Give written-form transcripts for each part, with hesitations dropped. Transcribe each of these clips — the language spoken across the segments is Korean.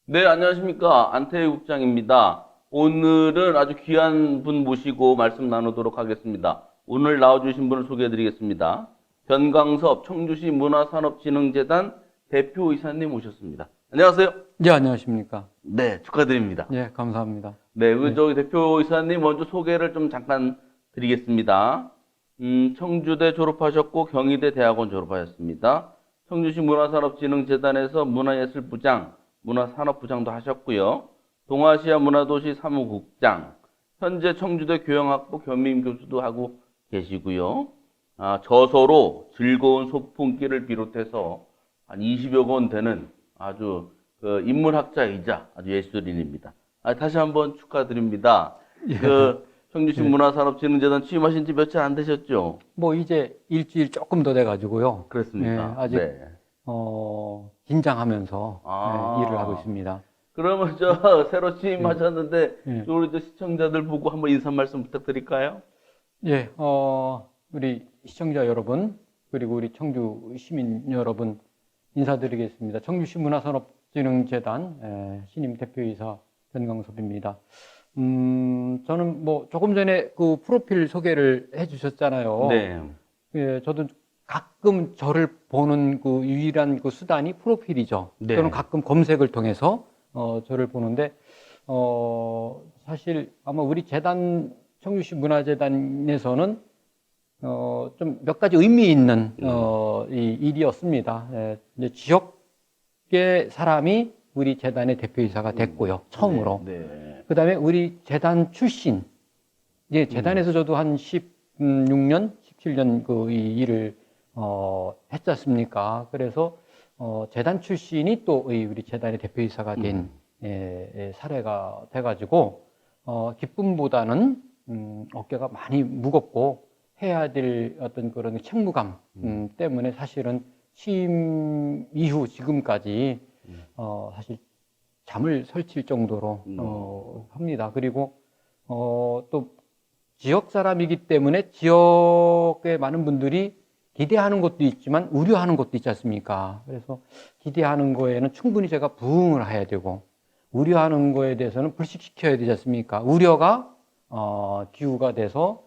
네, 안녕하십니까. 안태희 국장입니다. 오늘은 아주 귀한 분 모시고 말씀 나누도록 하겠습니다. 오늘 나와주신 분을 소개해드리겠습니다. 변광섭 청주시 문화산업진흥재단 대표이사님 오셨습니다. 안녕하세요. 네, 안녕하십니까. 네, 축하드립니다. 네, 감사합니다. 네, 네. 저기 대표이사님 먼저 소개를 좀 잠깐 드리겠습니다. 청주대 졸업하셨고 경희대 대학원 졸업하셨습니다. 청주시 문화산업진흥재단에서 문화예술부장, 문화산업부장도 하셨고요. 동아시아 문화도시 사무국장, 현재 청주대 교양학부 겸임교수도 하고 계시고요. 저서로 즐거운 소풍길을 비롯해서 한 20여 권 되는 아주 그 인문학자이자 아주 예술인입니다. 다시 한번 축하드립니다. 청주시 네. 문화산업진흥재단 취임하신 지 며칠 안 되셨죠? 뭐 이제 일주일 조금 더 돼가지고요. 그렇습니까? 네, 아직 네. 긴장하면서 아. 일을 하고 있습니다. 그러면 새로 취임하셨는데 네. 우리 시청자들 보고 한번 인사 말씀 부탁드릴까요? 예, 우리 시청자 여러분, 그리고 우리 청주 시민 여러분 인사드리겠습니다. 청주시 문화산업진흥재단 신임 대표이사 변광섭입니다. 저는 뭐 조금 전에 그 프로필 소개를 해주셨잖아요. 네. 예, 저도 가끔 저를 보는 그 유일한 그 수단이 프로필이죠. 네. 또는 가끔 검색을 통해서 저를 보는데 사실 아마 우리 재단 청주시 문화재단에서는 좀 몇 가지 의미 있는 이 일이었습니다. 예, 이제 지역계 사람이 우리 재단의 대표이사가 됐고요. 처음으로. 네. 그다음에 우리 재단 출신, 이제 재단에서 저도 한 16년, 17년 그 이 일을 했지 않습니까? 그래서 재단 출신이 또 우리 재단의 대표이사가 된 사례가 돼가지고 기쁨보다는 어깨가 많이 무겁고 해야 될 어떤 그런 책무감 때문에 사실은 취임 이후 지금까지 사실 잠을 설칠 정도로 합니다. 그리고 또 지역 사람이기 때문에 지역의 많은 분들이 기대하는 것도 있지만 우려하는 것도 있지 않습니까? 그래서 기대하는 거에는 충분히 제가 부응을 해야 되고 우려하는 거에 대해서는 불식시켜야 되지 않습니까? 우려가 기후가 돼서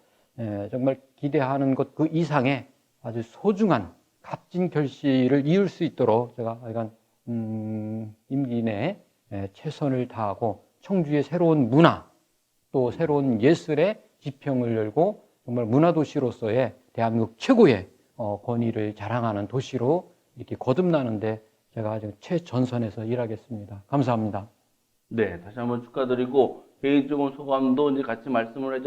정말 기대하는 것 그 이상의 아주 소중한 값진 결실을 이룰 수 있도록 제가 약간 임기 내에 최선을 다하고 청주의 새로운 문화 또 새로운 예술의 지평을 열고 정말 문화도시로서의 대한민국 최고의 권위를 자랑하는 도시로 이렇게 거듭나는데 제가 아주 최전선에서 일하겠습니다. 감사합니다. 네, 다시 한번 축하드리고 개인적인 소감도 이제 같이 말씀을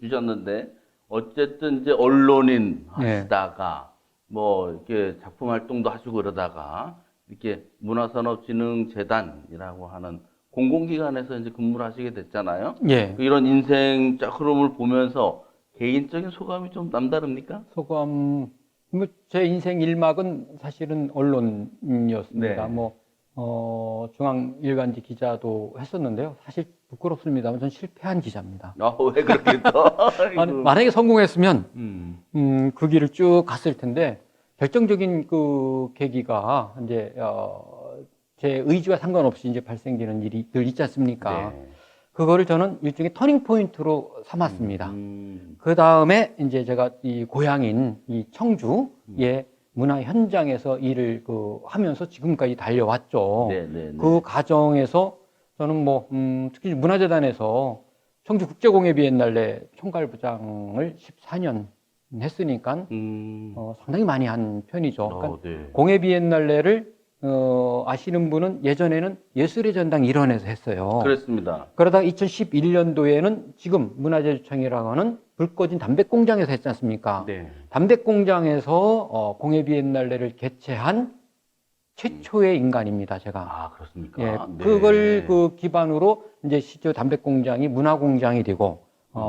해주셨는데 어쨌든 이제 언론인 하시다가 뭐 이렇게 작품 활동도 하시고 그러다가 이렇게 문화산업진흥재단이라고 하는 공공기관에서 이제 근무를 하시게 됐잖아요. 예. 이런 인생 쫙 흐름을 보면서 개인적인 소감이 좀 남다릅니까? 소감, 뭐 제 인생 일막은 사실은 언론이었습니다. 네. 중앙일간지 기자도 했었는데요. 사실 부끄럽습니다만 전 실패한 기자입니다. 왜 그렇게 또? 만약에 성공했으면 음. 그 길을 쭉 갔을 텐데 결정적인 그 계기가 이제 제 의지와 상관없이 이제 발생되는 일이 늘 있지 않습니까? 네. 그거를 저는 일종의 터닝 포인트로 삼았습니다. 그 다음에 이제 제가 이 고향인 이 청주의 문화 현장에서 일을 하면서 지금까지 달려왔죠. 네. 그 과정에서 저는 뭐 특히 문화재단에서 청주 국제공예 비엔날레 총괄부장을 14년 했으니까 상당히 많이 한 편이죠. 그러니까 네. 공예 비엔날레를 아시는 분은 예전에는 예술의 전당 일원에서 했어요. 그렇습니다. 그러다가 2011년도에는 지금 문화재청이라고 하는 불 꺼진 담배공장에서 했지 않습니까? 네. 담배공장에서 공예 비엔날레를 개최한 최초의 인간입니다, 제가. 그렇습니까? 예, 네. 그걸 그 기반으로 이제 실제 담배공장이 문화공장이 되고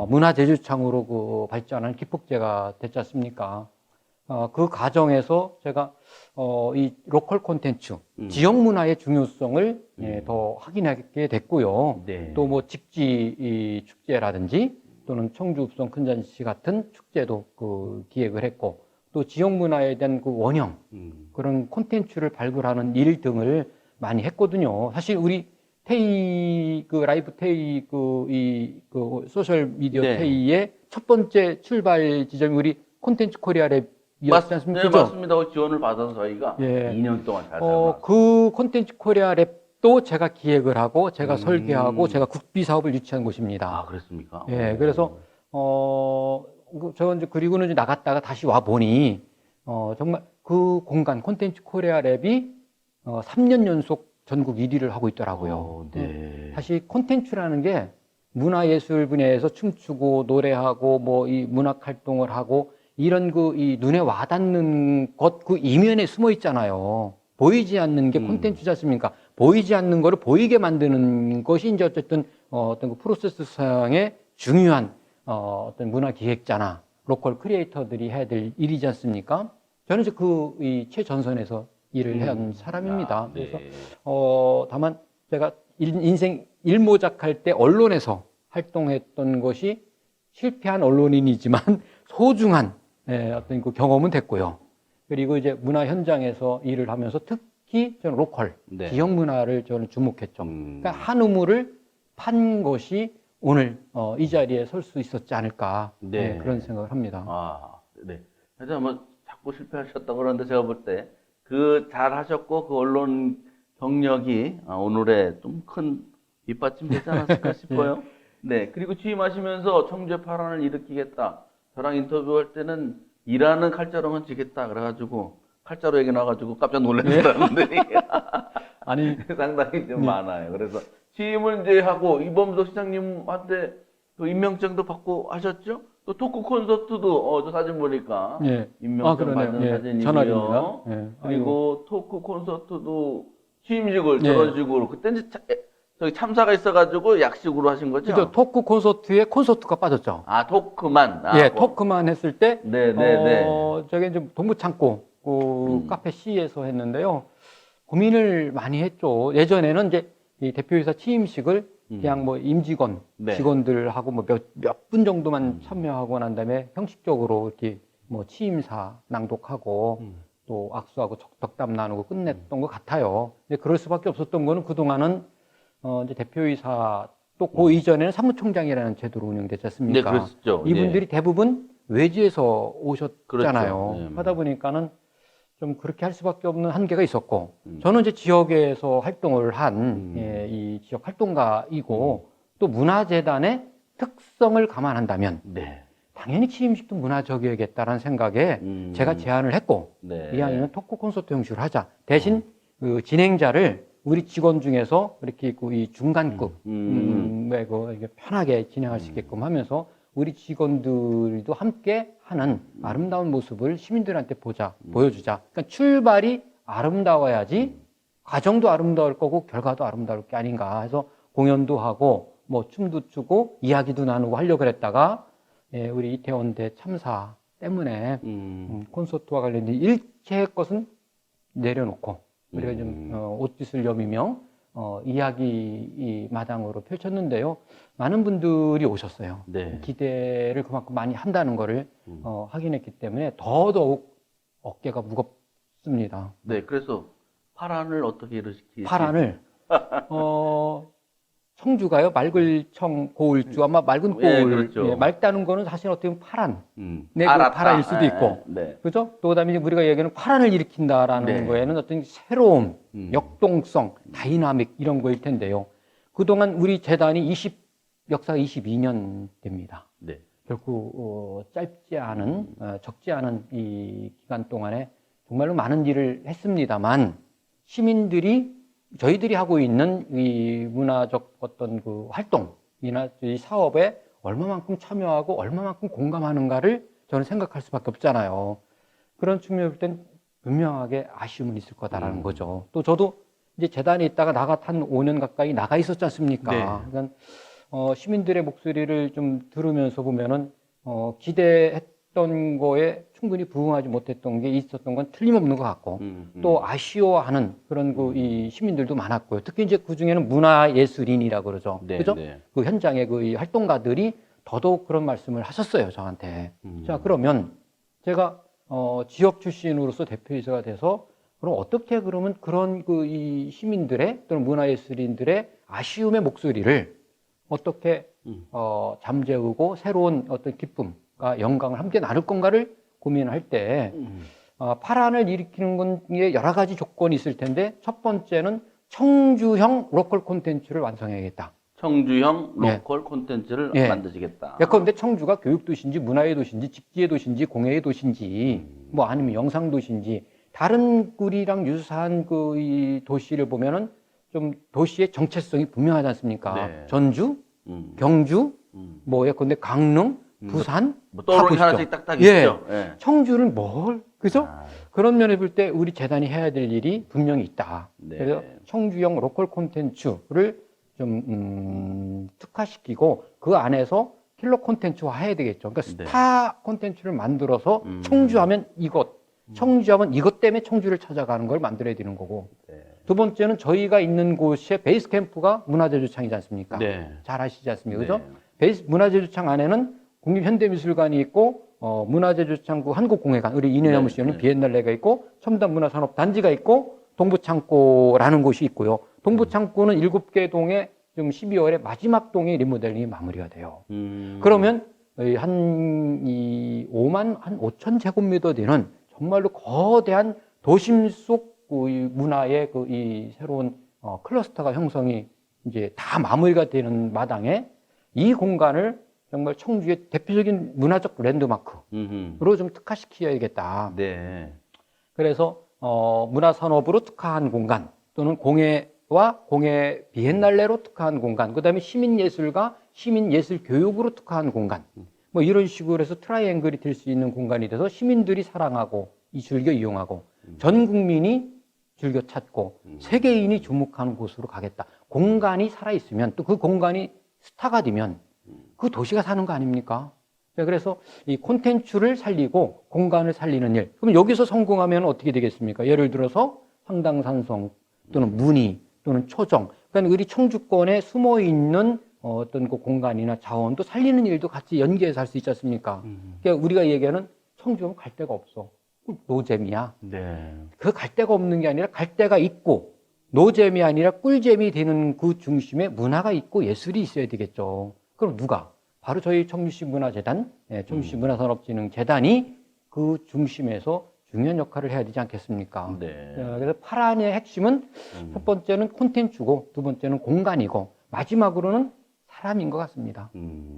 문화제주창으로 발전한 기폭제가 됐지 않습니까? 그 과정에서 제가 이 로컬 콘텐츠, 지역 문화의 중요성을 더 확인하게 됐고요. 네. 또 뭐 직지 축제라든지 또는 청주읍성 큰잔치 같은 축제도 기획을 했고 또 지역 문화에 대한 그 원형 그런 콘텐츠를 발굴하는 일 등을 많이 했거든요. 사실 우리 테이 그 라이브 테이 그 소셜 미디어 네. 테이의 첫 번째 출발 지점이 우리 콘텐츠 코리아 랩이었지 않습니까? 네, 그죠? 맞습니다. 그 지원을 받아서 저희가 예. 2년 동안 잘 살아났어요. 그 콘텐츠 코리아 랩도 제가 기획을 하고 제가 설계하고 제가 국비 사업을 유치한 곳입니다. 아, 그랬습니까? 예, 그래서 저 이제 그리고는 이제 나갔다가 다시 와 보니 정말 그 공간 콘텐츠 코리아 랩이 3년 연속 전국 1위를 하고 있더라고요. 네. 사실 콘텐츠라는 게 문화예술 분야에서 춤추고 노래하고 뭐 이 문학 활동을 하고 이런 그 이 눈에 와닿는 것 그 이면에 숨어 있잖아요. 보이지 않는 게 콘텐츠지 않습니까? 보이지 않는 거를 보이게 만드는 것이 이제 어쨌든 어떤 그 프로세스상의 중요한 어떤 문화 기획자나 로컬 크리에이터들이 해야 될 일이지 않습니까? 저는 이제 그 이 최전선에서 일을 해온 사람입니다. 아, 네. 그래서 다만 제가 인생 일모작할 때 언론에서 활동했던 것이 실패한 언론인이지만 소중한 어떤 그 경험은 됐고요. 그리고 이제 문화 현장에서 일을 하면서 특히 저는 로컬, 네. 지역 문화를 저는 주목했죠. 그러니까 한 우물을 판 것이 오늘 이 자리에 설 수 있었지 않을까 네. 그런 생각을 합니다. 아, 네. 하여튼 뭐 자꾸 실패하셨다고 그러는데 제가 볼 때 그 잘하셨고 그 언론 경력이 오늘의 좀 큰 뒷받침 되지 않았을까 싶어요. 네. 그리고 취임하시면서 청주의 파란을 일으키겠다. 저랑 인터뷰할 때는 일하는 칼자루만 지겠다. 그래가지고 칼자루 얘기 나와가지고 깜짝 놀랐어요. 사람들이. 아니 상당히 좀 많아요. 그래서 취임을 이제 하고 이범석 시장님한테 그 임명장도 받고 하셨죠? 또 토크 콘서트도 저 사진 보니까 예. 임명장 그러네요. 받은 예. 사진이고요. 전화입니다. 예. 그리고 토크 콘서트도 취임식을 예. 저런 식으로 그때 이제 저기 참사가 있어가지고 약식으로 하신 거죠? 그죠. 토크 콘서트에 콘서트가 빠졌죠. 아 토크만. 예, 토크만 했을 때, 네네네. 저게 이제 동부창고, 카페 C에서 했는데요. 고민을 많이 했죠. 예전에는 이제 이 대표이사 취임식을 그냥 뭐 임직원, 네. 직원들하고 뭐 몇 분 정도만 참여하고 난 다음에 형식적으로 이렇게 뭐 취임사 낭독하고 또 악수하고 덕담 나누고 끝냈던 것 같아요. 근데 그럴 수밖에 없었던 거는 그동안은 이제 대표이사 또 그 이전에는 사무총장이라는 제도로 운영됐지 않습니까? 네, 그랬었죠. 이분들이 대부분 외지에서 오셨잖아요. 그렇죠. 네. 하다 보니까는 좀 그렇게 할 수밖에 없는 한계가 있었고, 저는 이제 지역에서 활동을 한 이 지역 활동가이고 또 문화재단의 특성을 감안한다면 네. 당연히 취임식도 문화적이어야겠다라는 생각에 제가 제안을 했고, 네. 이왕이면 토크 콘서트 형식으로 하자. 대신 그 진행자를 우리 직원 중에서 이렇게 있고 이 중간급 이게 편하게 진행할 수 있게끔 하면서 우리 직원들도 함께 하는 아름다운 모습을 시민들한테 보여주자. 그러니까 출발이 아름다워야지 과정도 아름다울 거고 결과도 아름다울 게 아닌가 해서 공연도 하고 뭐 춤도 추고 이야기도 나누고 하려고 그랬다가 우리 이태원대 참사 때문에 콘서트와 관련된 일체의 것은 내려놓고 우리가 좀 옷깃을 여미며 이야기 마당으로 펼쳤는데요. 많은 분들이 오셨어요. 네. 기대를 그만큼 많이 한다는 거를 확인했기 때문에 더더욱 어깨가 무겁습니다. 네. 그래서 파란을 어떻게 일으키지? 파란을 청주가요 맑을청 고을주 아마 맑은 고을 예, 그렇죠. 맑다는 거는 사실 어떻게 보면 파란 네, 알았다. 파란일 수도 있고 네. 그죠? 또 그다음에 이제 우리가 얘기하는 파란을 일으킨다라는 네. 거에는 어떤 새로움, 역동성, 다이나믹 이런 거일 텐데요. 그동안 우리 재단이 역사가 22년 됩니다. 네. 결코 짧지 않은 적지 않은 이 기간 동안에 정말로 많은 일을 했습니다만 시민들이 저희들이 하고 있는 이 문화적 어떤 그 활동이나 이 사업에 얼마만큼 참여하고 얼마만큼 공감하는가를 저는 생각할 수밖에 없잖아요. 그런 측면을 볼 땐 분명하게 아쉬움은 있을 거다라는 거죠. 또 저도 이제 재단에 있다가 한 5년 가까이 나가 있었지 않습니까? 네. 그러니까 시민들의 목소리를 좀 들으면서 보면은 기대했던 거에 충분히 부응하지 못했던 게 있었던 건 틀림없는 것 같고 또 아쉬워하는 그런 이 시민들도 많았고요. 특히 이제 그 중에는 문화예술인이라고 그러죠. 네, 그죠? 네. 그 현장의 이 활동가들이 더더욱 그런 말씀을 하셨어요, 저한테. 자, 그러면 제가 지역 출신으로서 대표이사가 돼서 그럼 어떻게 그러면 그런 이 시민들의 또는 문화예술인들의 아쉬움의 목소리를 어떻게 잠재우고 새로운 어떤 기쁨과 영광을 함께 나눌 건가를 고민할 때 파란을 일으키는 건에 여러 가지 조건이 있을 텐데 첫 번째는 청주형 로컬 콘텐츠를 완성해야겠다. 청주형 예. 로컬 콘텐츠를 예. 만드시겠다. 예컨대 청주가 교육도시인지 문화의 도시인지 직지의 도시인지 공예의 도시인지 뭐 아니면 영상도시인지 다른 구리랑 유사한 이 도시를 보면은 좀 도시의 정체성이 분명하지 않습니까? 네. 전주, 경주, 뭐 예컨대 강릉, 부산 뭐 떠오르는 다 하나씩 보시죠. 딱딱 예. 있죠. 예. 청주는 뭘 그죠? 아. 그런 면에 볼 때 우리 재단이 해야 될 일이 분명히 있다. 네. 그래서 청주형 로컬 콘텐츠를 좀 특화시키고 그 안에서 킬러 콘텐츠화 해야 되겠죠. 그러니까 네. 스타 콘텐츠를 만들어서 청주하면 이것, 청주하면 이것 때문에 청주를 찾아가는 걸 만들어야 되는 거고. 네. 두 번째는 저희가 있는 곳의 베이스 캠프가 문화재주창이지 않습니까? 네. 잘 아시지 않습니까? 그죠? 네. 베이스 문화재주창 안에는 국립현대미술관이 있고 문화재주창구 한국공예관, 우리 이내나무 네, 씨는 네. 비엔날레가 있고 첨단문화산업단지가 있고 동부창고라는 곳이 있고요. 동부창고는 7개 동에 지금 12월에 마지막 동에 리모델링이 마무리가 돼요. 그러면 한 5천 제곱미터 되는 정말로 거대한 도심 속 이 문화의 이 새로운 클러스터가 형성이 이제 다 마무리가 되는 마당에 이 공간을 정말 청주의 대표적인 문화적 랜드마크로 좀 특화시켜야겠다. 네. 그래서 문화산업으로 특화한 공간 또는 공예와 공예 비엔날레로 특화한 공간, 그다음에 시민예술과 시민예술교육으로 특화한 공간, 뭐 이런 식으로 해서 트라이앵글이 될 수 있는 공간이 돼서 시민들이 사랑하고 즐겨 이용하고 전 국민이 즐겨 찾고 세계인이 주목하는 곳으로 가겠다. 공간이 살아있으면 또 그 공간이 스타가 되면 그 도시가 사는 거 아닙니까? 그래서 이 콘텐츠를 살리고 공간을 살리는 일. 그럼 여기서 성공하면 어떻게 되겠습니까? 예를 들어서 상당산성 또는 문희 또는 초정. 그러니까 우리 청주권에 숨어 있는 어떤 그 공간이나 자원도 살리는 일도 같이 연계해서 할 수 있지 않습니까? 그러니까 우리가 얘기하는 청주는 갈 데가 없어. 노잼이야. 네. 그 갈 데가 없는 게 아니라 갈 데가 있고 노잼이 아니라 꿀잼이 되는 그 중심에 문화가 있고 예술이 있어야 되겠죠. 그럼 누가? 바로 저희 청주시 문화재단, 청주시 문화산업진흥재단이 그 중심에서 중요한 역할을 해야 되지 않겠습니까? 네. 그래서 파란의 핵심은 첫 번째는 콘텐츠고 두 번째는 공간이고 마지막으로는 사람인 것 같습니다.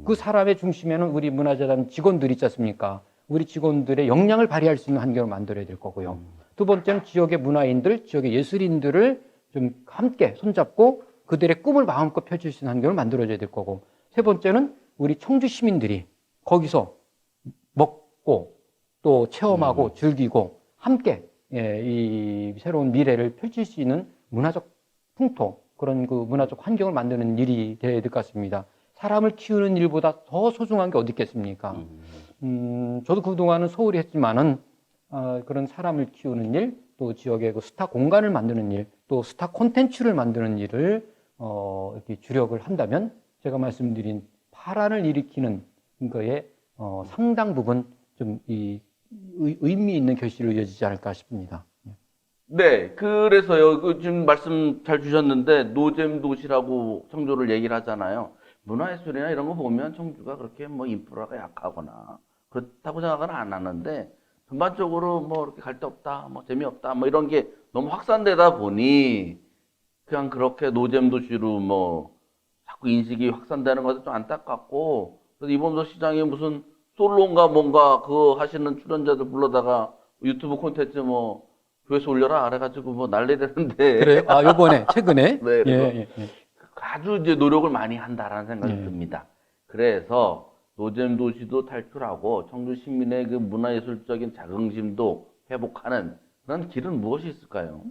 그 사람의 중심에는 우리 문화재단 직원들이 있지 않습니까? 우리 직원들의 역량을 발휘할 수 있는 환경을 만들어야 될 거고요. 두 번째는 지역의 문화인들, 지역의 예술인들을 좀 함께 손잡고 그들의 꿈을 마음껏 펼칠 수 있는 환경을 만들어줘야 될 거고, 세 번째는 우리 청주 시민들이 거기서 먹고 또 체험하고 즐기고 함께 이 새로운 미래를 펼칠 수 있는 문화적 풍토, 그런 그 문화적 환경을 만드는 일이 돼야 될 것 같습니다. 사람을 키우는 일보다 더 소중한 게 어디 있겠습니까? 저도 그동안은 소홀히 했지만은 그런 사람을 키우는 일, 또 지역의 그 스타 공간을 만드는 일, 또 스타 콘텐츠를 만드는 일을 이렇게 주력을 한다면 제가 말씀드린 파란을 일으키는 거에 상당 부분 좀 의미 있는 결실로 이어지지 않을까 싶습니다. 네, 그래서요, 지금 말씀 잘 주셨는데, 노잼 도시라고 청주를 얘기를 하잖아요. 문화예술이나 이런 거 보면 청주가 그렇게 뭐 인프라가 약하거나 그렇다고 생각은 안 하는데, 전반적으로 뭐 이렇게 갈 데 없다, 뭐 재미없다, 뭐 이런 게 너무 확산되다 보니, 그냥 그렇게 노잼 도시로 뭐 자꾸 인식이 확산되는 것도 좀 안타깝고, 그래서 이범석 시장이 무슨 솔로인가 뭔가 그거 하시는 출연자들 불러다가 유튜브 콘텐츠 뭐 조회수 올려라 그래가지고 뭐 난리되는데. 그래요? 요번에 최근에 네, 예. 아주 이제 노력을 많이 한다라는 생각이 예. 듭니다. 그래서 노잼 도시도 탈출하고 청주 시민의 그 문화예술적인 자긍심도 회복하는 그런 길은 무엇이 있을까요?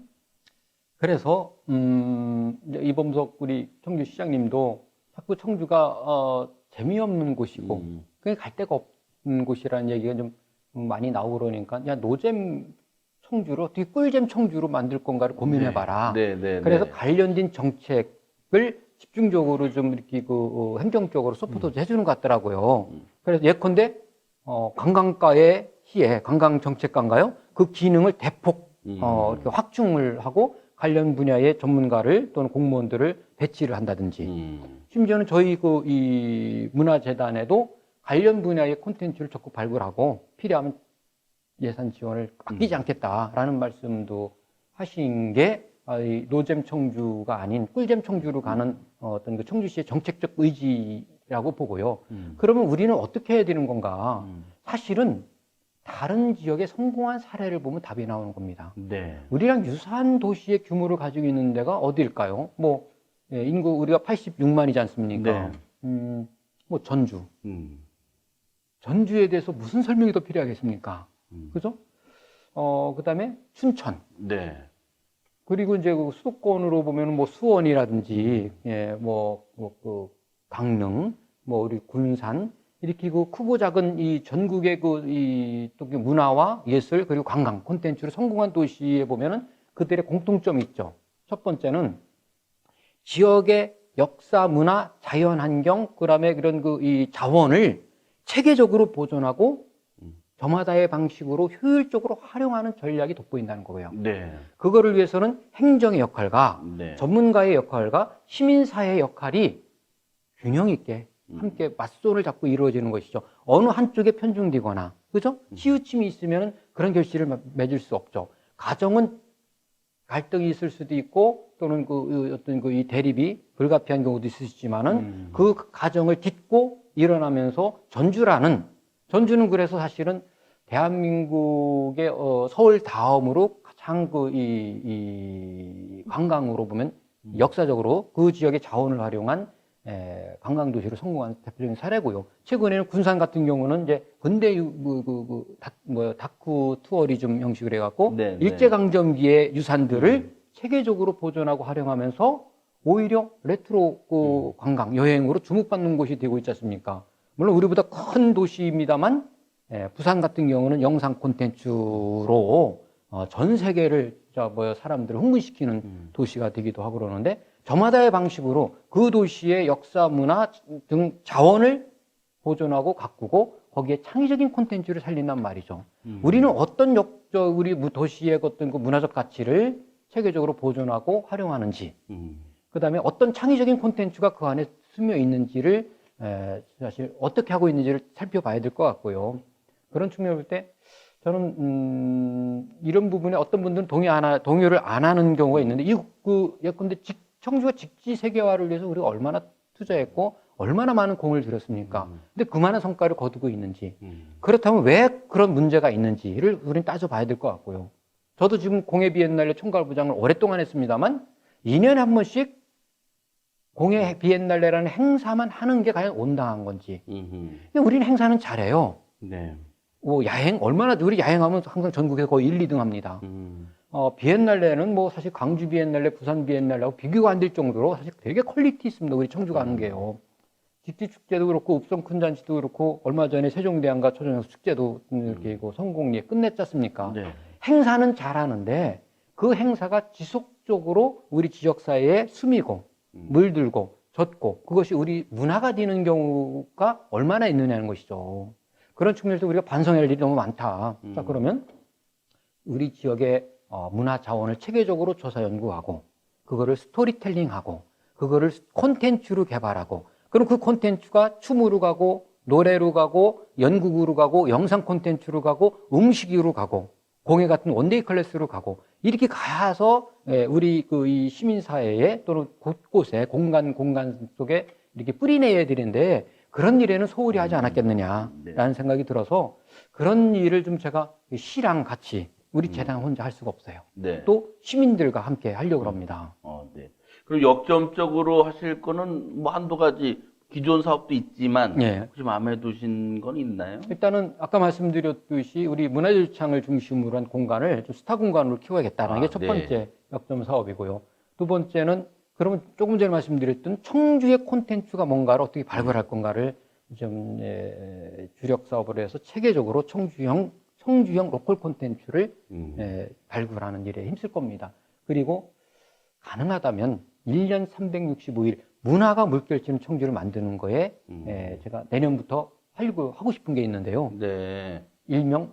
그래서 이제 이범석 우리 청주 시장님도 자꾸 청주가 재미없는 곳이고 그게 갈 데가 없는 곳이라는 얘기가 좀 많이 나오고 그러니까 야 노잼 청주로 어떻게 꿀잼 청주로 만들 건가를 고민해봐라. 네. 그래서 관련된 정책을 집중적으로 좀 이렇게 행정적으로 서포트 해주는 것 같더라고요. 그래서 예컨대 관광가의 희애, 관광정책가인가요? 그 기능을 대폭 이렇게 확충을 하고 관련 분야의 전문가를 또는 공무원들을 배치를 한다든지 심지어는 저희 이 문화재단에도 관련 분야의 콘텐츠를 적극 발굴하고 필요하면 예산 지원을 아끼지 않겠다라는 말씀도 하신 게 이 노잼 청주가 아닌 꿀잼 청주로 가는 어떤 그 청주시의 정책적 의지라고 보고요. 그러면 우리는 어떻게 해야 되는 건가? 사실은 다른 지역의 성공한 사례를 보면 답이 나오는 겁니다. 네. 우리랑 유사한 도시의 규모를 가지고 있는 데가 어디일까요? 뭐 인구 우리가 86만이지 않습니까? 네. 뭐 전주. 전주에 대해서 무슨 설명이 더 필요하겠습니까? 그죠? 그다음에 춘천. 네. 그리고 이제 그 수도권으로 보면 뭐 수원이라든지, 그 강릉, 뭐 우리 군산, 이렇게 그 크고 작은 이 전국의 또 문화와 예술 그리고 관광 콘텐츠로 성공한 도시에 보면은 그들의 공통점이 있죠. 첫 번째는 지역의 역사, 문화, 자연 환경, 그다음에 그런 이 자원을 체계적으로 보존하고 저마다의 방식으로 효율적으로 활용하는 전략이 돋보인다는 거고요. 네. 그거를 위해서는 행정의 역할과 네. 전문가의 역할과 시민사회의 역할이 균형 있게 함께 맞손을 잡고 이루어지는 것이죠. 어느 한쪽에 편중되거나, 그죠? 치우침이 있으면 그런 결실을 맺을 수 없죠. 가정은 갈등이 있을 수도 있고, 또는 어떤 이 대립이 불가피한 경우도 있을 수 있지만은 그 가정을 딛고 일어나면서 전주는 그래서 사실은 대한민국의 서울 다음으로 가장 이 관광으로 보면 역사적으로 그 지역의 자원을 활용한 관광도시로 성공한 대표적인 사례고요. 최근에는 군산 같은 경우는 이제 근대 다큐 투어리즘 형식으로 해갖고 네, 네. 일제강점기의 유산들을 체계적으로 보존하고 활용하면서 오히려 레트로 관광 여행으로 주목받는 곳이 되고 있지 않습니까? 물론 우리보다 큰 도시입니다만 부산 같은 경우는 영상 콘텐츠로 전 세계를 사람들을 흥분시키는 도시가 되기도 하고 그러는데 저마다의 방식으로 그 도시의 역사, 문화 등 자원을 보존하고 가꾸고 거기에 창의적인 콘텐츠를 살린단 말이죠. 우리는 어떤 우리 도시의 어떤 그 문화적 가치를 체계적으로 보존하고 활용하는지, 그 다음에 어떤 창의적인 콘텐츠가 그 안에 스며 있는지를 사실 어떻게 하고 있는지를 살펴봐야 될 것 같고요. 그런 측면을 볼 때 저는 이런 부분에 어떤 분들은 동의를 안 하는 경우가 있는데 예컨대 청주가 직지 세계화를 위해서 우리가 얼마나 투자했고 얼마나 많은 공을 들였습니까? 근데 그만한 성과를 거두고 있는지 그렇다면 왜 그런 문제가 있는지를 우리는 따져봐야 될 것 같고요. 저도 지금 공예 비엔날레 총괄부장을 오랫동안 했습니다만 2년에 한 번씩 공예 비엔날레라는 행사만 하는 게 과연 온당한 건지. 근데 우리는 행사는 잘해요. 네. 우리 야행하면 항상 전국에서 거의 1, 2등 합니다. 비엔날레는 뭐 사실 광주 비엔날레, 부산 비엔날레하고 비교가 안 될 정도로 사실 되게 퀄리티 있습니다. 우리 청주가 하는 게요. 직지축제도 그렇고, 읍성 큰잔치도 그렇고, 얼마 전에 세종대왕과 초전영수 축제도 이렇게 성공리에 끝냈지 않습니까? 네. 행사는 잘하는데 그 행사가 지속적으로 우리 지역사회에 스미고, 물들고, 젖고, 그것이 우리 문화가 되는 경우가 얼마나 있느냐는 것이죠. 그런 측면에서 우리가 반성할 일이 너무 많다. 자, 그러면 우리 지역의 문화 자원을 체계적으로 조사 연구하고, 그거를 스토리텔링하고, 그거를 콘텐츠로 개발하고, 그럼 그 콘텐츠가 춤으로 가고, 노래로 가고, 연극으로 가고, 영상 콘텐츠로 가고, 음식으로 가고, 공예 같은 원데이 클래스로 가고, 이렇게 가서 우리 이 시민사회에 또는 곳곳에 공간 속에 이렇게 뿌리내야 되는데, 그런 일에는 소홀히 하지 않았겠느냐라는 생각이 들어서 그런 일을 좀 제가 시랑 같이 우리 재단 혼자 할 수가 없어요. 네. 또 시민들과 함께 하려고 합니다. 네. 그럼 역점적으로 하실 거는 뭐 한두 가지 기존 사업도 있지만 혹시 마음에 드신 건 있나요? 일단은 아까 말씀드렸듯이 우리 문화유창을 중심으로 한 공간을 좀 스타 공간으로 키워야겠다는 게 첫 번째 역점 사업이고요. 두 번째는 그러면 조금 전에 말씀드렸던 청주의 콘텐츠가 뭔가를 어떻게 발굴할 건가를 좀 주력 사업으로 해서 체계적으로 청주형 로컬 콘텐츠를 발굴하는 일에 힘쓸 겁니다. 그리고 가능하다면 1년 365일 문화가 물결치는 청주를 만드는 거에 제가 내년부터 하고 싶은 게 있는데요. 네. 일명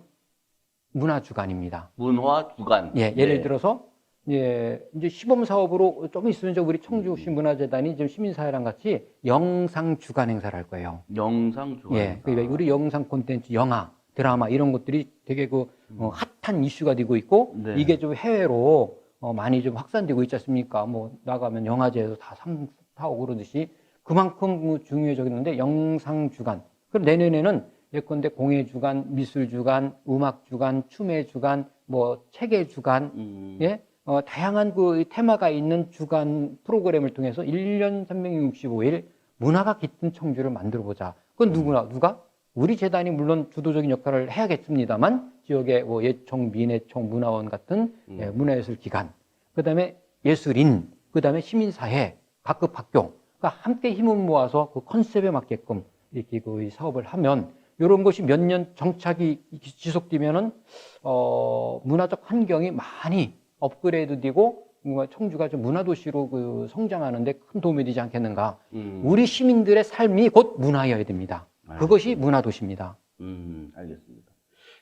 문화주간입니다. 문화 주간. 예, 예를 네. 들어서 이제 시범 사업으로 좀 있으면 우리 청주시 문화재단이 지금 시민사회랑 같이 영상 주간 행사를 할 거예요. 영상 주간. 예, 그러니까 우리 영상 콘텐츠, 영화, 드라마 이런 것들이 되게 핫한 이슈가 되고 있고 네. 이게 좀 해외로 많이 좀 확산되고 있지 않습니까? 뭐 나가면 영화제에서 다 상 타고 그러듯이 그만큼 중요해졌는데 영상 주간. 그럼 내년에는 예컨대 공예 주간, 미술 주간, 음악 주간, 춤의 주간, 뭐 책의 주간, 예, 다양한 그 테마가 있는 주간 프로그램을 통해서 1년 365일 문화가 깃든 청주를 만들어 보자. 그건 누가? 우리 재단이 물론 주도적인 역할을 해야겠습니다만 지역의 뭐 예총, 민예총, 문화원 같은 문화예술 기관, 그다음에 예술인, 그다음에 시민사회, 각급 학교, 그러니까 함께 힘을 모아서 그 컨셉에 맞게끔 이렇게 그 사업을 하면 이런 것이 몇 년 정착이 지속되면은 문화적 환경이 많이 업그레이드되고 청주가 좀 문화도시로 그 성장하는데 큰 도움이 되지 않겠는가. 우리 시민들의 삶이 곧 문화여야 됩니다. 그것이 문화도시입니다. 알겠습니다.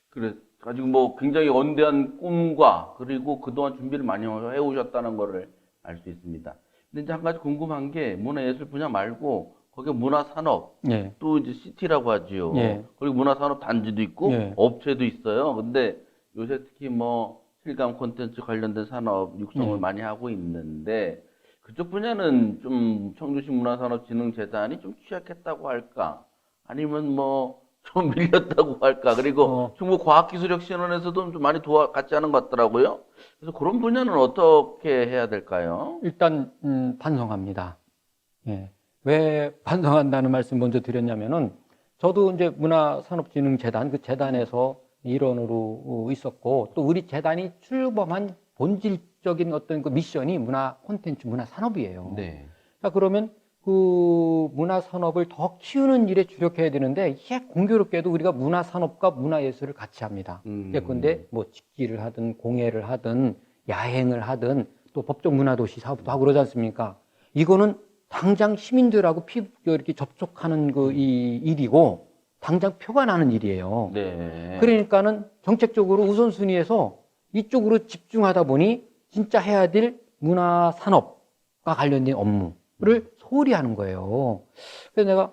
그래 가지고 뭐 굉장히 원대한 꿈과 그리고 그동안 준비를 많이 해오셨다는 거를 알 수 있습니다. 근데 이제 한 가지 궁금한 게 문화예술 분야 말고 거기 문화산업 예. 또 이제 시티라고 하지요. 예. 그리고 문화산업 단지도 있고 예. 업체도 있어요. 근데 요새 특히 뭐 실감 콘텐츠 관련된 산업 육성을 많이 하고 있는데 그쪽 분야는 좀 청주시 문화산업진흥재단이 좀 취약했다고 할까? 아니면 뭐 좀 밀렸다고 할까? 그리고 충북과학기술혁신원에서도 좀 많이 같지 않은 것 같더라고요. 그래서 그런 분야는 어떻게 해야 될까요? 일단 반성합니다. 예. 왜 반성한다는 말씀 먼저 드렸냐면은 저도 이제 문화산업진흥재단 그 재단에서 일원으로 있었고 또 우리 재단이 출범한 본질적인 어떤 그 미션이 문화 콘텐츠, 문화 산업이에요. 네. 자, 그러면 그 문화 산업을 더 키우는 일에 주력해야 되는데 이게 공교롭게도 우리가 문화 산업과 문화 예술을 같이 합니다. 예컨대 뭐 직기를 하든 공예를 하든 야행을 하든 또 법정 문화도시 사업도 하고 그러지 않습니까? 이거는 당장 시민들하고 이렇게 접촉하는 그 이 일이고 당장 표가 나는 일이에요. 네. 그러니까는 정책적으로 우선순위에서 이쪽으로 집중하다 보니 진짜 해야 될 문화 산업과 관련된 업무를 소홀히 하는 거예요. 그래서 내가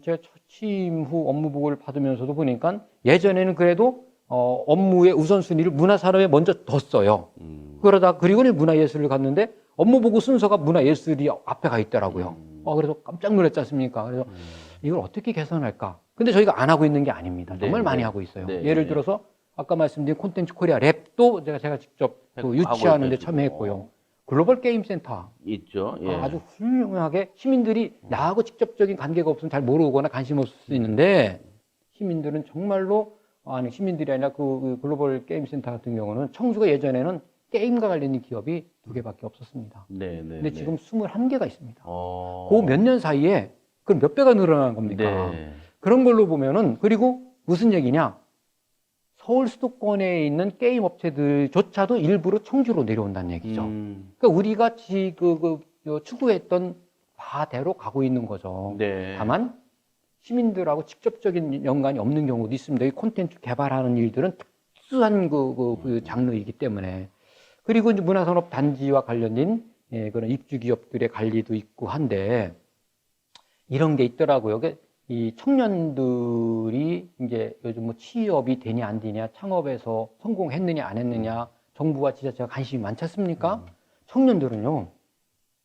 제가 취임 후 업무 보고를 받으면서도 보니까 예전에는 그래도 업무의 우선순위를 문화산업에 먼저 뒀어요. 그러다 그리고는 문화예술을 갔는데 업무 보고 순서가 문화예술이 앞에 가 있더라고요. 그래서 깜짝 놀랐지 않습니까? 그래서 이걸 어떻게 개선할까? 근데 저희가 안 하고 있는 게 아닙니다. 정말 네, 많이 네. 하고 있어요. 네, 예를 네. 들어서 아까 말씀드린 콘텐츠 코리아 랩도 제가 직접 그 유치하는 데 있죠, 참여했고요. 글로벌 게임 센터 있죠. 예. 아주 훌륭하게 시민들이 나하고 직접적인 관계가 없으면 잘 모르거나 관심 없을 수 있는데 시민들은 정말로 아니 시민들이 아니라 그 글로벌 게임 센터 같은 경우는 청주가 예전에는 게임과 관련된 기업이 2개밖에 없었습니다. 네, 네. 근데 지금 21개가 있습니다. 어. 그 몇 년 사이에 그럼 몇 배가 늘어난 겁니까? 네. 그런 걸로 보면은 그리고 무슨 얘기냐? 서울 수도권에 있는 게임 업체들조차도 일부러 청주로 내려온다는 얘기죠. 그러니까 우리가 추구했던 바대로 가고 있는 거죠. 네. 다만 시민들하고 직접적인 연관이 없는 경우도 있습니다. 이 콘텐츠 개발하는 일들은 특수한 그 장르이기 때문에. 그리고 이제 문화산업 단지와 관련된 그런 입주 기업들의 관리도 있고 한데 이런 게 있더라고요. 이 청년들이 이제 요즘 뭐 취업이 되냐 안 되냐, 창업에서 성공했느냐 안 했느냐, 정부와 지자체가 관심이 많지 않습니까? 청년들은요,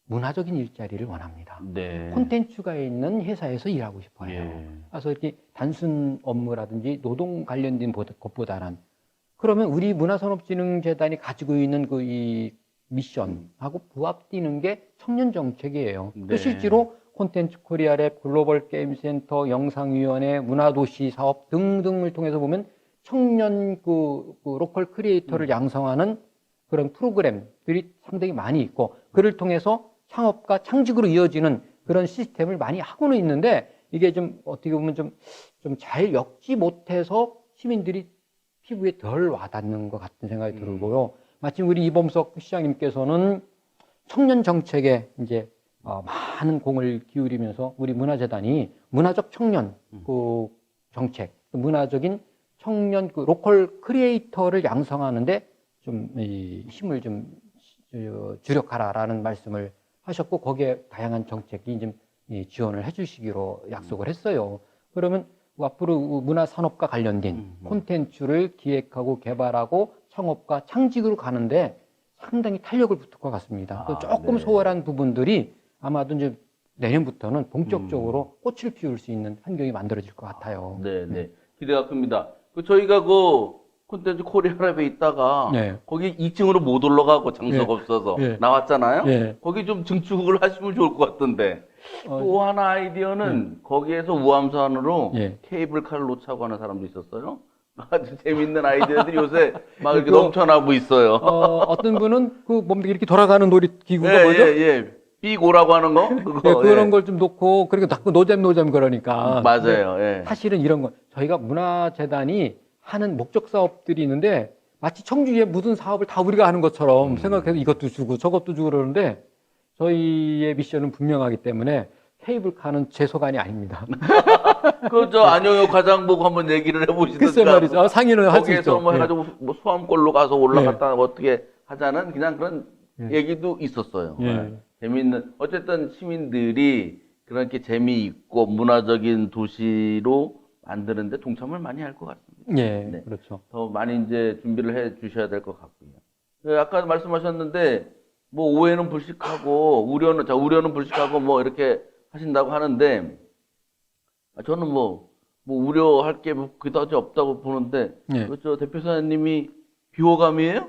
문화적인 일자리를 원합니다. 네. 콘텐츠가 있는 회사에서 일하고 싶어요. 예. 그래서 이렇게 단순 업무라든지 노동 관련된 것보다는 그러면 우리 문화산업진흥재단이 가지고 있는 그 이 미션하고 부합되는 게 청년 정책이에요. 네. 또 실제로 콘텐츠 코리아랩, 글로벌 게임센터, 영상위원회, 문화도시 사업 등등을 통해서 보면 청년 그 로컬 크리에이터를 양성하는 그런 프로그램들이 상당히 많이 있고 그를 통해서 창업과 창직으로 이어지는 그런 시스템을 많이 하고는 있는데 이게 좀 어떻게 보면 좀 잘 엮지 못해서 시민들이 피부에 덜 와닿는 것 같은 생각이 들고요. 마침 우리 이범석 시장님께서는 청년 정책에 이제 많은 공을 기울이면서 우리 문화재단이 문화적 청년 그 정책, 문화적인 청년 그 로컬 크리에이터를 양성하는데 좀 힘을 좀 주력하라라는 말씀을 하셨고 거기에 다양한 정책이 좀 지원을 해주시기로 약속을 했어요. 그러면 앞으로 문화산업과 관련된 콘텐츠를 기획하고 개발하고 창업과 창직으로 가는데 상당히 탄력을 붙을 것 같습니다. 조금 네. 소홀한 부분들이 아마도 이제 내년부터는 본격적으로 꽃을 피울 수 있는 환경이 만들어질 것 같아요. 네. 기대가 큽니다. 저희가 그 콘텐츠 코리아랩에 있다가 네. 거기 2층으로 못 올라가고 장소가 없어서 예. 나왔잖아요. 예. 거기 좀 증축을 하시면 좋을 것 같던데. 또 하나 아이디어는 거기에서 우암산으로 예. 케이블카를 놓자고 하는 사람도 있었어요. 아주 재밌는 아이디어들이 요새 막 이렇게 그거, 넘쳐나고 있어요. 어떤 분은 그 뭡니까 이렇게 돌아가는 놀이기구가 예, 뭐죠? 예. 삐고라고 하는 거? 그거. 예, 그런 예. 걸 좀 놓고 그리고 자꾸 노잼 그러니까. 맞아요. 근데 예. 사실은 이런 거 저희가 문화재단이 하는 목적 사업들이 있는데 마치 청주에 무슨 사업을 다 우리가 하는 것처럼 생각해서 이것도 주고 저것도 주고 그러는데 저희의 미션은 분명하기 때문에 케이블카는 제 소관이 아닙니다. 안영혁 과장 보고 한번 얘기를 해보시든가. 글쎄 말이죠. 상의는 할 수 거기에서 있죠. 뭐 해가지고 뭐 수암골로 가서 올라갔다 예. 어떻게 하자는 그냥 그런 예. 얘기도 있었어요. 예. 예. 재밌는, 어쨌든 시민들이 그렇게 재미있고 문화적인 도시로 만드는데 동참을 많이 할 것 같습니다. 예, 네. 그렇죠. 더 많이 이제 준비를 해 주셔야 될 것 같고요. 아까 말씀하셨는데, 뭐 오해는 불식하고, 우려는 불식하고 뭐 이렇게 하신다고 하는데, 저는 뭐 우려할 게 뭐 그다지 없다고 보는데, 예. 그렇죠. 대표사님이 비호감이에요?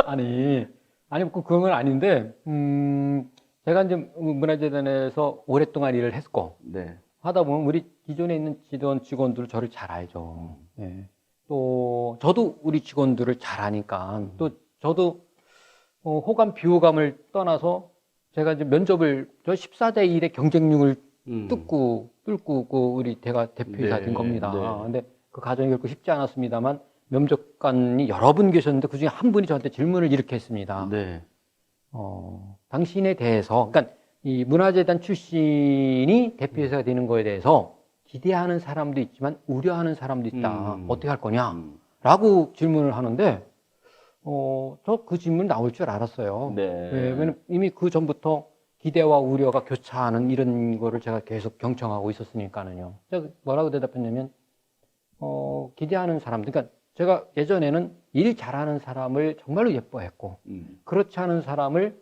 아니, 그런 건 아닌데, 제가 이제 문화재단에서 오랫동안 일을 했고, 네. 하다 보면 우리 기존에 있는 직원들 저를 잘 알죠. 예. 또, 저도 우리 직원들을 잘 아니까, 또, 저도, 호감, 비호감을 떠나서 제가 이제 저 14대 1의 경쟁력을 뚫고 우리 대표이사 네, 된 겁니다. 네. 근데 그 과정이 결코 쉽지 않았습니다만, 면접관이 여러 분 계셨는데 그 중에 한 분이 저한테 질문을 이렇게 했습니다. 네. 당신에 대해서, 그러니까 이 문화재단 출신이 대표이사가 되는 거에 대해서 기대하는 사람도 있지만 우려하는 사람도 있다. 어떻게 할 거냐? 라고 질문을 하는데, 저 그 질문 나올 줄 알았어요. 네. 왜냐면 이미 그 전부터 기대와 우려가 교차하는 이런 거를 제가 계속 경청하고 있었으니까는요. 제가 뭐라고 대답했냐면, 기대하는 사람들, 그러니까 제가 예전에는 일 잘하는 사람을 정말로 예뻐했고, 그렇지 않은 사람을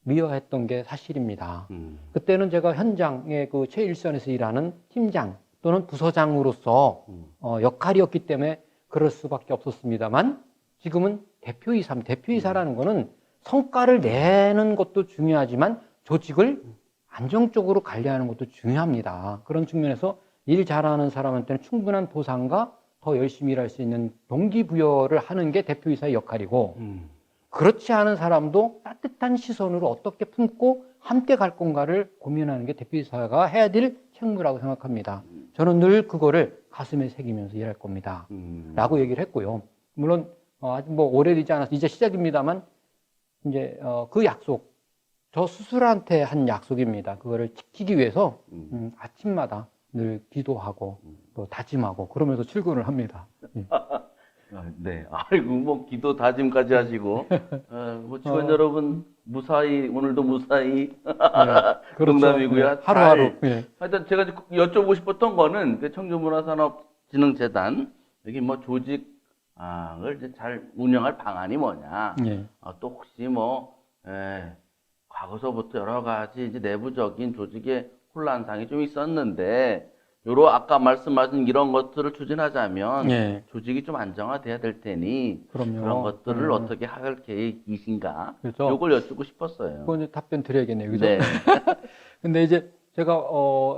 미워했던 게 사실입니다. 그때는 제가 현장에 그 최일선에서 일하는 팀장 또는 부서장으로서 역할이었기 때문에 그럴 수밖에 없었습니다만, 지금은 대표이사라는 거는 성과를 내는 것도 중요하지만 조직을 안정적으로 관리하는 것도 중요합니다. 그런 측면에서 일 잘하는 사람한테는 충분한 보상과 더 열심히 일할 수 있는 동기부여를 하는 게 대표이사의 역할이고, 그렇지 않은 사람도 따뜻한 시선으로 어떻게 품고 함께 갈 건가를 고민하는 게 대표이사가 해야 될 책무라고 생각합니다. 저는 늘 그거를 가슴에 새기면서 일할 겁니다. 라고 얘기를 했고요. 물론 아직 뭐 오래되지 않아서 이제 시작입니다만 이제 그 약속, 저 스스로한테 한 약속입니다. 그거를 지키기 위해서 아침마다 늘 기도하고 또 다짐하고 그러면서 출근을 합니다. 네. 아이고, 뭐, 기도 다짐까지 하시고, 뭐, 직원 여러분, 무사히, 오늘도 무사히, 그렇죠. 농담이고요. 네, 하루하루. 네. 하여튼 제가 여쭤보고 싶었던 거는, 그 청주문화산업진흥재단, 여기 뭐, 조직을 이제 잘 운영할 방안이 뭐냐. 네. 또 혹시 뭐, 과거서부터 여러 가지 이제 내부적인 조직의 혼란상이 좀 있었는데, 아까 말씀하신 이런 것들을 추진하자면 네. 조직이 좀 안정화돼야 될 테니 그럼요. 그런 것들을 어떻게 할 계획이신가? 그렇죠. 요걸 여쭙고 싶었어요. 그건 이제 답변 드려야겠네요. 그죠? 네. 근데 이제 제가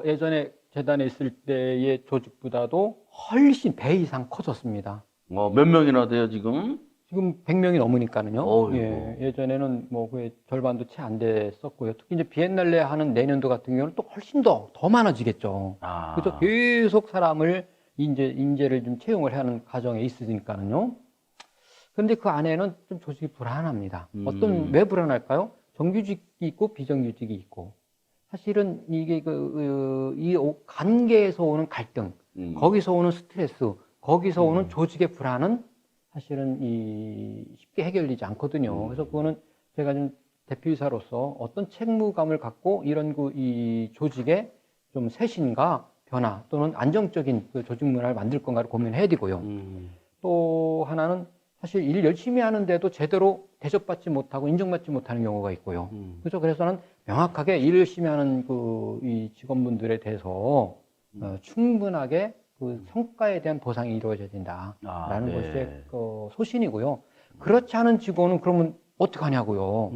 예전에 재단에 있을 때의 조직보다도 훨씬 배 이상 커졌습니다. 몇 명이나 돼요, 지금? 지금 100명이 넘으니까는요. 어이구. 예, 예전에는 뭐 그 절반도 채 안 됐었고요. 특히 이제 비엔날레 하는 내년도 같은 경우는 또 훨씬 더 많아지겠죠. 그래서 계속 사람을 인재를 좀 채용을 하는 과정에 있으니까는요. 그런데 그 안에는 좀 조직이 불안합니다. 왜 불안할까요? 정규직이 있고 비정규직이 있고. 사실은 이게 이 관계에서 오는 갈등, 거기서 오는 스트레스, 거기서 오는 조직의 불안은 사실은 쉽게 해결되지 않거든요. 그래서 그거는 제가 좀 대표이사로서 어떤 책무감을 갖고 이런 이 조직의 좀 쇄신과 변화 또는 안정적인 그 조직 문화를 만들 건가를 고민해야 되고요. 또 하나는 사실 일 열심히 하는데도 제대로 대접받지 못하고 인정받지 못하는 경우가 있고요. 그렇죠. 그래서는 명확하게 일 열심히 하는 이 직원분들에 대해서 충분하게 그 성과에 대한 보상이 이루어져야 된다라는 것이 소신이고요. 그렇지 않은 직원은 그러면 어떡하냐고요.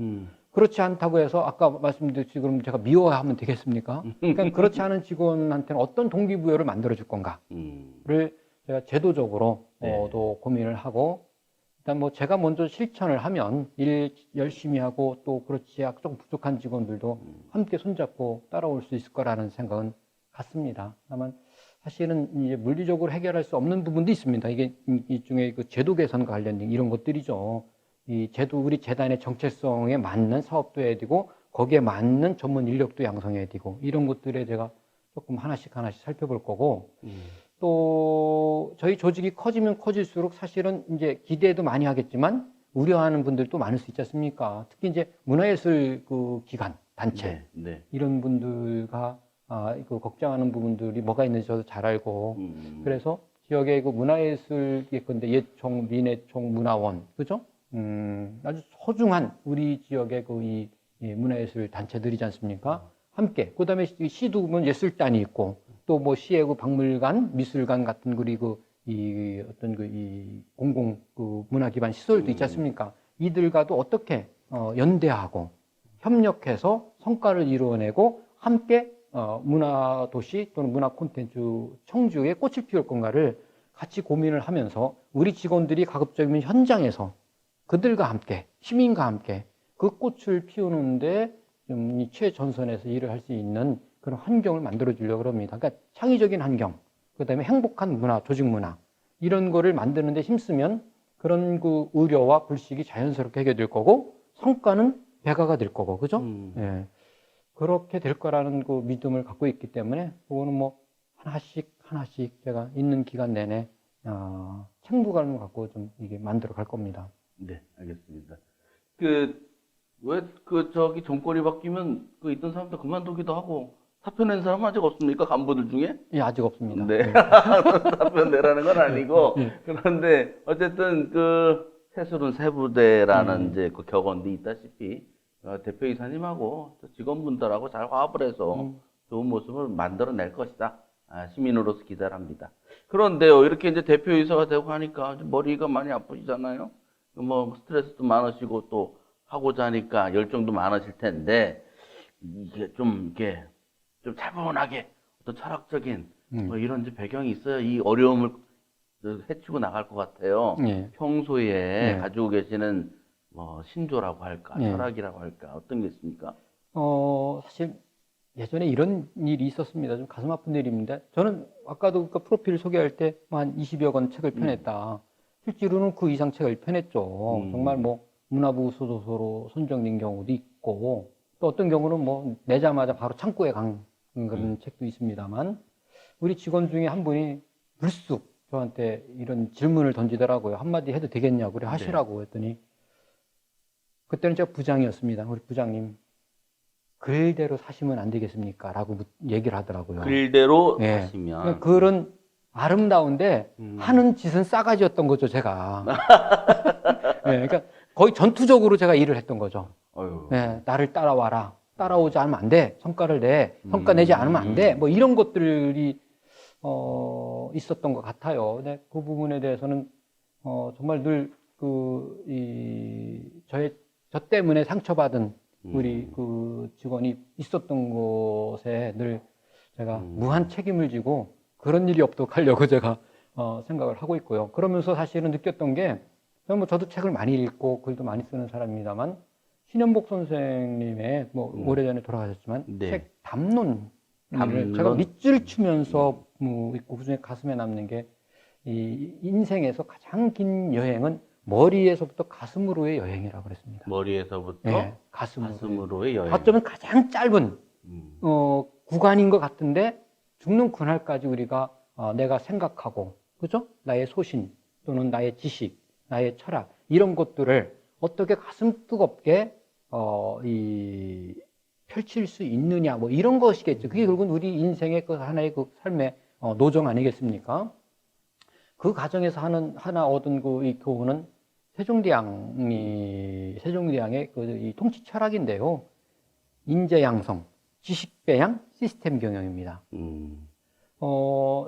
그렇지 않다고 해서 아까 말씀드렸지 그럼 제가 미워하면 되겠습니까? 그러니까 그렇지 않은 직원한테는 어떤 동기부여를 만들어줄 건가를 제가 제도적으로 또 고민을 하고 일단 뭐 제가 먼저 실천을 하면 일 열심히 하고 또 그렇지 좀 부족한 직원들도 함께 손잡고 따라올 수 있을 거라는 생각은 같습니다. 다만 사실은 이제 물리적으로 해결할 수 없는 부분도 있습니다. 이게 일종의 그 제도 개선과 관련된 이런 것들이죠. 이 제도 우리 재단의 정체성에 맞는 사업도 해야 되고 거기에 맞는 전문 인력도 양성해야 되고 이런 것들에 제가 조금 하나씩 살펴볼 거고 또 저희 조직이 커지면 커질수록 사실은 이제 기대도 많이 하겠지만 우려하는 분들도 많을 수 있지 않습니까? 특히 이제 문화예술 그 기관 단체 이런 분들과 그 걱정하는 부분들이 뭐가 있는지 저도 잘 알고 그래서 지역의 그 문화예술 예컨대 예총, 민예총, 문화원 그죠? 아주 소중한 우리 지역의 그 문화예술 단체들이지 않습니까? 함께 그다음에 시도 보면 예술단이 있고 또 뭐 시의 그 박물관, 미술관 같은 그리고 어떤 공공 그 문화 기반 시설도 있지 않습니까? 이들과도 어떻게 연대하고 협력해서 성과를 이루어내고 함께 문화 도시 또는 문화 콘텐츠 청주에 꽃을 피울 건가를 같이 고민을 하면서 우리 직원들이 가급적이면 현장에서 그들과 함께 시민과 함께 그 꽃을 피우는데 좀 최전선에서 일을 할 수 있는 그런 환경을 만들어 주려고 합니다. 그러니까 창의적인 환경, 그다음에 행복한 문화, 조직 문화 이런 거를 만드는 데 힘쓰면 그런 그 우려와 불식이 자연스럽게 해결될 거고 성과는 배가가 될 거고 그죠? 예. 그렇게 될 거라는 그 믿음을 갖고 있기 때문에 그거는 뭐 하나씩 제가 있는 기간 내내 책무감을 갖고 좀 이게 만들어 갈 겁니다. 네, 알겠습니다. 저기 정권이 바뀌면 있던 사람도 그만두기도 하고 사표 낸 사람은 아직 없습니까? 간부들 중에? 예, 아직 없습니다. 네. 네. 사표 내라는 건 아니고 예. 그런데 어쨌든 새술은 세부대라는 이제 그 격언도 있다시피 대표이사님하고 또 직원분들하고 잘 화합을 해서 좋은 모습을 만들어낼 것이다. 시민으로서 기대를 합니다. 그런데요, 이렇게 이제 대표이사가 되고 하니까 머리가 많이 아프시잖아요. 뭐 스트레스도 많으시고 또 하고자 하니까 열정도 많으실 텐데 이게 좀 차분하게 어떤 철학적인 뭐 이런 이제 배경이 있어야 이 어려움을 헤치고 나갈 것 같아요. 평소에 가지고 계시는 뭐 신조라고 할까, 철학이라고 할까 어떤 게 있습니까? 사실 예전에 이런 일이 있었습니다. 좀 가슴 아픈 일입니다. 저는 아까도 그 프로필 소개할 때 한 20여 권 책을 펴냈다. 실제로는 그 이상 책을 펴냈죠. 정말 뭐 문화부 소도서로 선정된 경우도 있고 또 어떤 경우는 뭐 내자마자 바로 창고에 간 그런 책도 있습니다만 우리 직원 중에 한 분이 불쑥 저한테 이런 질문을 던지더라고요. 한마디 해도 되겠냐고 그래 하시라고 했더니 그때는 제가 부장이었습니다. 우리 부장님 글대로 사시면 안 되겠습니까? 라고 얘기를 하더라고요. 글대로 사시면 글은 아름다운데 하는 짓은 싸가지였던 거죠, 제가. 그러니까 거의 전투적으로 제가 일을 했던 거죠. 나를 따라와라. 따라오지 않으면 안 돼. 성과를 내. 성과 내지 않으면 안 돼. 뭐 이런 것들이 있었던 것 같아요. 근데 그 부분에 대해서는 정말 늘 저 때문에 상처받은 우리 그 직원이 있었던 것에 늘 제가 무한 책임을 지고 그런 일이 없도록 하려고 제가 생각을 하고 있고요. 그러면서 사실은 느꼈던 게 저도 책을 많이 읽고 글도 많이 쓰는 사람입니다만 신현복 선생님의 뭐 오래전에 돌아가셨지만 책 담론을 제가 밑줄 치면서 있고 그중에 가슴에 남는 게 이 인생에서 가장 긴 여행은 머리에서부터 가슴으로의 여행이라고 그랬습니다. 머리에서부터 가슴으로의 여행. 어쩌면 가장 짧은 구간인 것 같은데 죽는 그날까지 우리가 내가 생각하고 그죠? 나의 소신 또는 나의 지식, 나의 철학 이런 것들을 어떻게 가슴 뜨겁게 펼칠 수 있느냐 뭐 이런 것이겠죠. 그게 결국은 우리 인생의 그 하나의 그 삶의 노정 아니겠습니까? 그 과정에서 하나 얻은 그 이 교훈은 세종대왕의 그 이 통치 철학인데요. 인재양성, 지식배양, 시스템 경영입니다.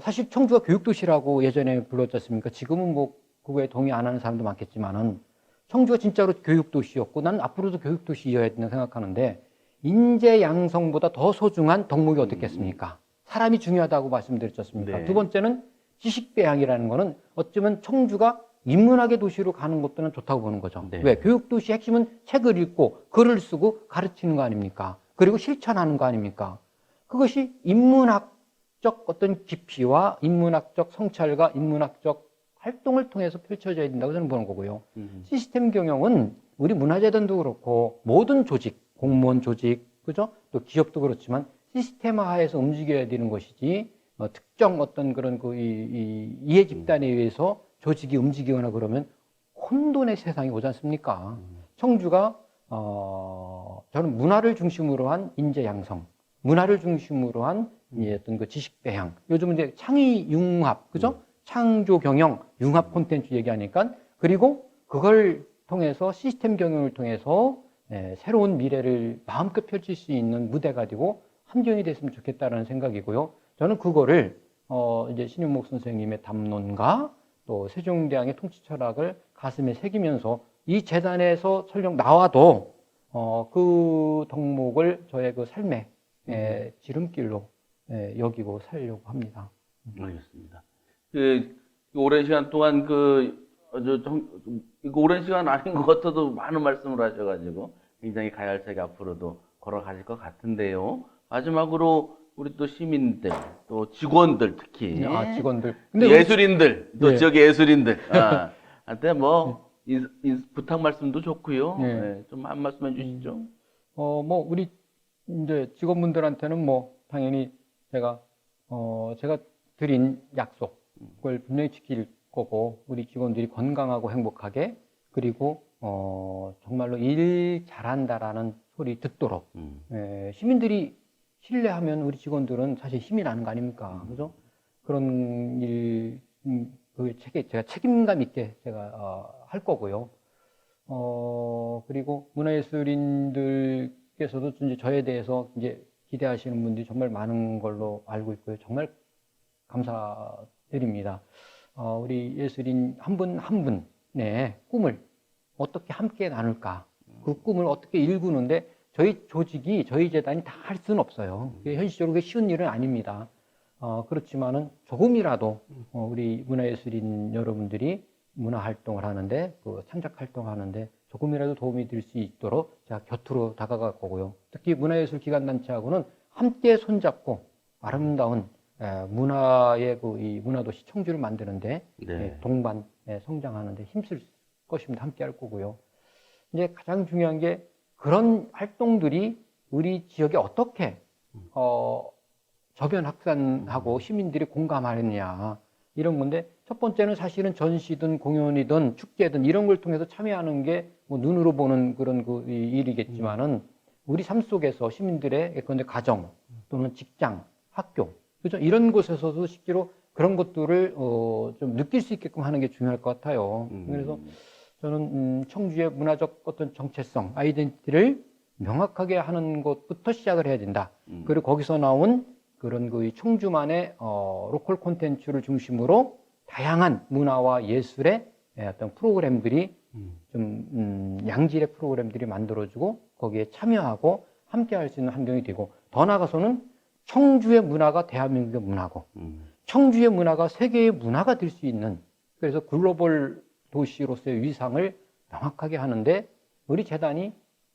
사실 청주가 교육도시라고 예전에 불렀지 않습니까? 지금은 뭐 그거에 동의 안 하는 사람도 많겠지만은 청주가 진짜로 교육도시였고 난 앞으로도 교육도시여야 된다고 생각하는데 인재 양성보다 더 소중한 덕목이 어떻겠습니까? 사람이 중요하다고 말씀드렸지 않습니까? 네. 두 번째는 지식배양이라는 거는 어쩌면 청주가 인문학의 도시로 가는 것도 좋다고 보는 거죠. 네. 왜? 교육도시의 핵심은 책을 읽고 글을 쓰고 가르치는 거 아닙니까? 그리고 실천하는 거 아닙니까? 그것이 인문학적 어떤 깊이와 인문학적 성찰과 인문학적 활동을 통해서 펼쳐져야 된다고 저는 보는 거고요. 시스템 경영은 우리 문화재단도 그렇고 모든 조직, 공무원 조직, 그죠? 또 기업도 그렇지만 시스템화해서 움직여야 되는 것이지 특정 어떤 그런 그 이해 집단에 의해서 조직이 움직이거나 그러면 혼돈의 세상이 오지 않습니까? 청주가 저는 문화를 중심으로 한 인재 양성, 문화를 중심으로 한 어떤 그 지식 배양. 요즘은 이제 창의 융합, 그죠? 창조 경영, 융합 콘텐츠 얘기하니까 그리고 그걸 통해서 시스템 경영을 통해서 새로운 미래를 마음껏 펼칠 수 있는 무대가 되고 함정이 됐으면 좋겠다라는 생각이고요. 저는 그거를 이제 신윤목 선생님의 담론과 또 세종대왕의 통치 철학을 가슴에 새기면서 이 재단에서 설령 나와도 그 덕목을 저의 그 삶의 지름길로 여기고 살려고 합니다. 알겠습니다. 그 오랜 시간 동안 이거 오랜 시간 아닌 것 같아도 많은 말씀을 하셔가지고 굉장히 가열차게 앞으로도 걸어가실 것 같은데요. 마지막으로 우리 또 시민들, 또 직원들 특히 직원들. 근데 예술인들, 또 예. 지역의 예술인들 한테 뭐 부탁 말씀도 좋고요. 예. 좀 한 말씀 해주시죠. 뭐 우리 이제 직원분들한테는 뭐 당연히 제가 드린 약속을 분명히 지킬 거고 우리 직원들이 건강하고 행복하게 그리고 정말로 일 잘한다라는 소리 듣도록 시민들이 신뢰하면 우리 직원들은 사실 힘이 나는 거 아닙니까? 그죠? 그런 일, 제가 책임감 있게 제가 할 거고요. 그리고 문화예술인들께서도 이제 저에 대해서 이제 기대하시는 분들이 정말 많은 걸로 알고 있고요. 정말 감사드립니다. 우리 예술인 한 분 한 분의 꿈을 어떻게 함께 나눌까? 그 꿈을 어떻게 일구는데 저희 조직이, 저희 재단이 다 할 수는 없어요. 현실적으로 그게 쉬운 일은 아닙니다. 그렇지만은 조금이라도 우리 문화예술인 여러분들이 문화활동을 하는데, 창작활동하는데 조금이라도 도움이 될 수 있도록 제가 곁으로 다가갈 거고요. 특히 문화예술기관단체하고는 함께 손잡고 아름다운 문화의 이 문화도시 청주를 만드는데 동반 성장하는데 힘쓸 것입니다. 함께 할 거고요. 이제 가장 중요한 게 그런 활동들이 우리 지역에 어떻게 저변 확산하고 시민들이 공감하느냐 이런 건데 첫 번째는 사실은 전시든 공연이든 축제든 이런 걸 통해서 참여하는 게 뭐 눈으로 보는 그런 그 일이겠지만은 우리 삶 속에서 시민들의 예컨대 가정 또는 직장, 학교 그죠? 이런 곳에서도 실제로 그런 것들을 좀 느낄 수 있게끔 하는 게 중요할 것 같아요. 그래서 저는 청주의 문화적 어떤 정체성, 아이덴티티를 명확하게 하는 것부터 시작을 해야 된다. 그리고 거기서 나온 그런 그 청주만의 로컬 콘텐츠를 중심으로 다양한 문화와 예술의 어떤 프로그램들이 좀 양질의 프로그램들이 만들어지고 거기에 참여하고 함께 할 수 있는 환경이 되고 더 나아가서는 청주의 문화가 대한민국의 문화고 청주의 문화가 세계의 문화가 될 수 있는 그래서 글로벌 도시로서의 위상을 명확하게 하는데 우리 재단이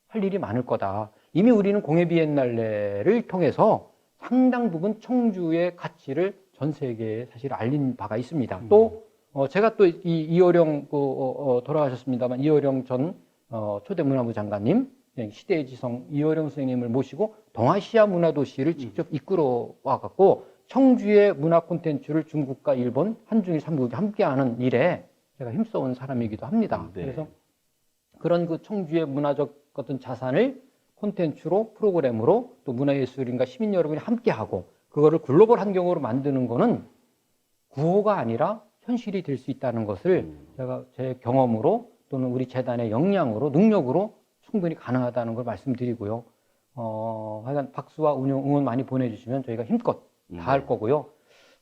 할 일이 많을 거다. 이미 우리는 공예비엔날레를 통해서 상당 부분 청주의 가치를 전 세계에 사실 알린 바가 있습니다. 또 제가 또 이어령 돌아가셨습니다만 이어령 전 초대문화부 장관님 시대의 지성 이어령 선생님을 모시고 동아시아 문화도시를 직접 이끌어 와갖고 청주의 문화 콘텐츠를 중국과 일본, 한중일 삼국이 함께하는 일에 제가 힘써온 사람이기도 합니다. 네. 그래서 그런 그 청주의 문화적 어떤 자산을 콘텐츠로, 프로그램으로 또 문화예술인과 시민 여러분이 함께하고 그거를 글로벌 환경으로 만드는 거는 구호가 아니라 현실이 될 수 있다는 것을 제가 제 경험으로 또는 우리 재단의 역량으로, 능력으로 충분히 가능하다는 걸 말씀드리고요. 하여간 박수와 응원 많이 보내주시면 저희가 힘껏 다 할 거고요.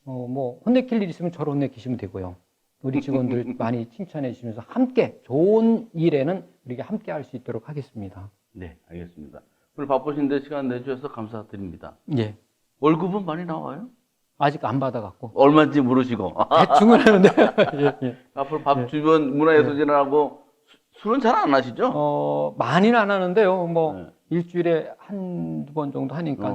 뭐, 혼내킬 일 있으면 저를 혼내키시면 되고요. 우리 직원들 많이 칭찬해 주시면서 함께, 좋은 일에는 우리가 함께 할 수 있도록 하겠습니다. 네, 알겠습니다. 오늘 바쁘신데 시간 내주셔서 감사드립니다. 예. 월급은 많이 나와요? 아직 안 받아갖고. 얼마인지 물으시고. 대충은 하는데. 예, 예. 앞으로 밥 주변 문화예술진하고 술은 잘 안 하시죠? 많이는 안 하는데요. 뭐, 네. 일주일에 한두 번 정도 하니까,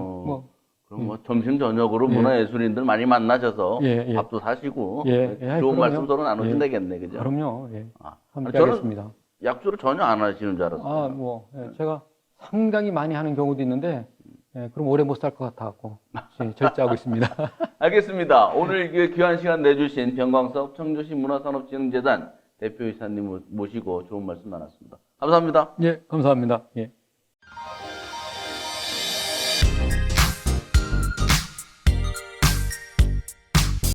그럼 뭐 점심 저녁으로 예. 문화예술인들 많이 만나셔서 예, 예. 밥도 사시고 예, 예. 좋은 그럼요. 말씀 서로 나누시면 예. 되겠네, 그죠? 그럼요. 예. 아, 함께 저는 하겠습니다. 약주를 전혀 안 하시는 줄 알았어요. 제가 상당히 많이 하는 경우도 있는데, 그럼 오래 못 살 것 같아갖고, 절제하고 있습니다. 알겠습니다. 오늘 귀한 시간 내주신 병광석 청주시 문화산업진흥재단 대표이사님 모시고 좋은 말씀 나눴습니다. 감사합니다. 예, 감사합니다. 예.